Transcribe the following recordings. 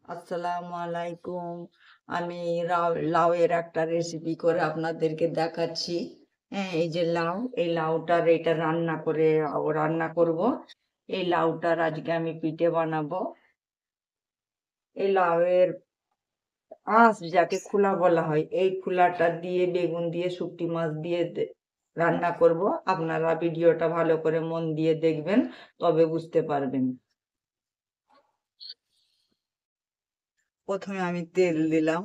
আসসালামু আলাইকুম। আমি লাউয়ের একটা রেসিপি করে আপনাদেরকে দেখাচ্ছি। হ্যাঁ, এই যে লাউ, এই লাউটার এটা রান্না করব। এই লাউটার আজকে আমি পিঠে বানাবো। এই লাউয়ের যাকে খোলা বলা হয়, এই খোলাটা দিয়ে বেগুন দিয়ে শুটকি মাছ দিয়ে রান্না করব। আপনারা ভিডিওটা ভালো করে মন দিয়ে দেখবেন, তবে বুঝতে পারবেন। প্রথমে আমি তেল দিলাম।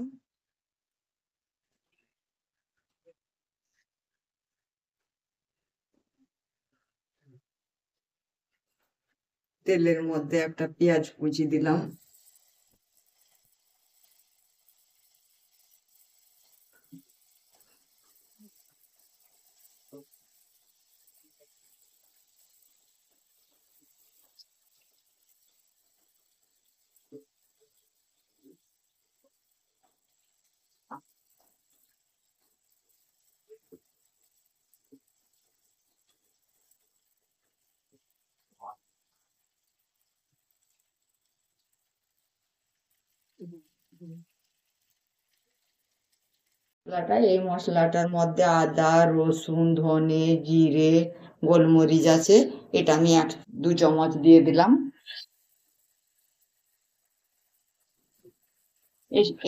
তেলের মধ্যে একটা পেঁয়াজ কুচি দিলাম। এই মশলাটার মধ্যে আদা, রসুন, ধনে, জিরে, গোলমরিচ আছে। এটা আমি 1-2 চামচ দিয়ে দিলাম।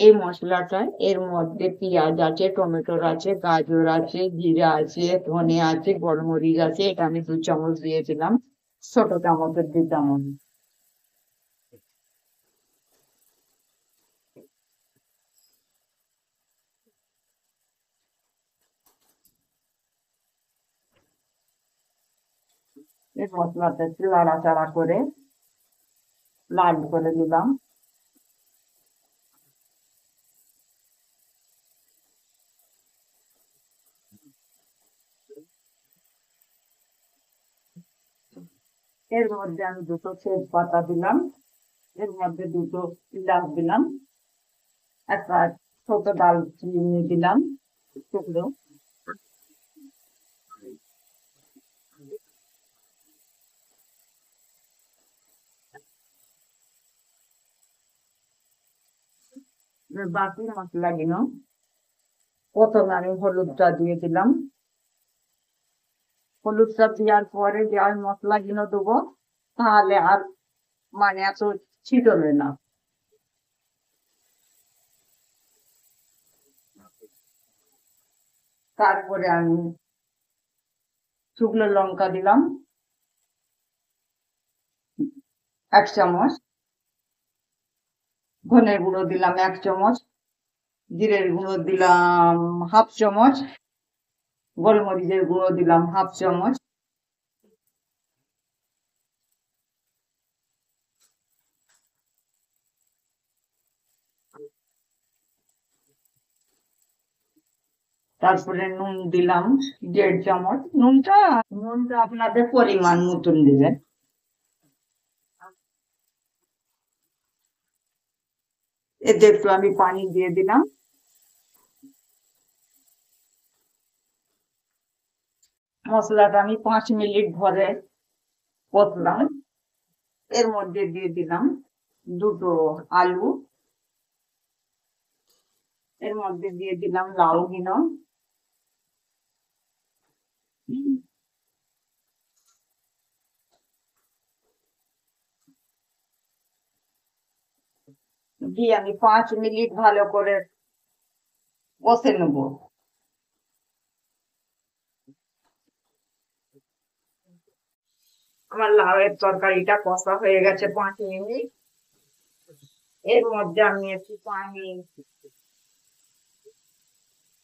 এই মশলাটা এর মধ্যে পেঁয়াজ আছে, টমেটোর আছে, গাজর আছে, জিরা আছে, ধনে আছে, গোলমরিচ আছে। এটা আমি 2 চামচ দিয়ে দিলাম। ছোট চামচের দিতাম আমি। এই মশলাটা একটু নাড়াচাড়া করে লাল করে দিলাম। এর মধ্যে আমি 2 তেজপাতা দিলাম। এর মধ্যে 2 এলাচ দিলাম। একটা ছোট দারচিনি দিলাম, টুকরো। এবার বাকি মশলাগুলো প্রথমে আমি হলুদটা দিয়ে দিলাম। হলুদটা দেওয়ার পরে যে আমি মশলাগুলো দেবো, তাহলে আর মানে এত ছিটবে না। তারপরে আমি শুকনো লঙ্কা দিলাম 1 চামচ, ধনের গুঁড়ো দিলাম 1 চামচ, জিরের গুঁড়ো দিলাম 1/2 চামচ, গোলমরিচের গুঁড়ো দিলাম 1/2 চামচ। তারপরে নুন দিলাম 1.5 চামচ। নুনটা আপনাদের পরিমাণ মতন দিবেন। এতে একটু আমি পানি দিয়ে দিলাম। মশলাটা আমি 5 মিনিট ধরে কষলাম। এর মধ্যে দিয়ে দিলাম 2 আলু। এর মধ্যে দিয়ে দিলাম লাউ গুলো। দিয়ে আমি 5 মিনিট ভালো করে কষে নেবো। আমার লাউয়ের তরকারিটা কষা হয়ে গেছে 5 মিনিট। এর মধ্যে আমি একটু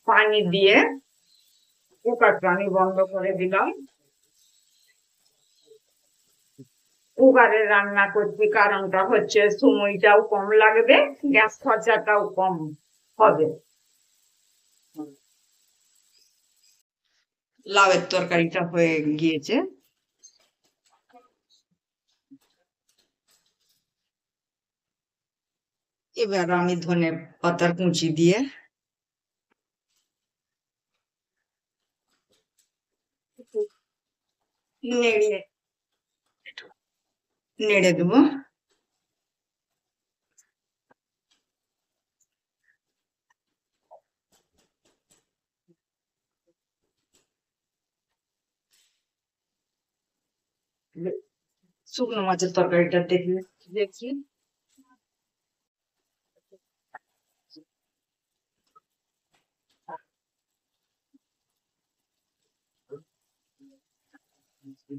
পানি দিয়ে কুকারটা আমি বন্ধ করে দিলাম। কুকারে রান্না করছি, কারণটা হচ্ছে সময়টাও কম লাগবে, গ্যাস খরচাটাও কম হবে। লাউয়ের তরকারিটা হয়ে গিয়েছে। এবার আমি ধনে পাতার কুচি দিয়ে নেড়ে নেড়ে দেবো। শুকনো মাছের তরকারিটা দেখি।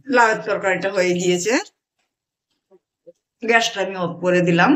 লাউয়ের তরকারিটা হয়ে গিয়েছে, গ্যাসটা আমি অফ করে দিলাম।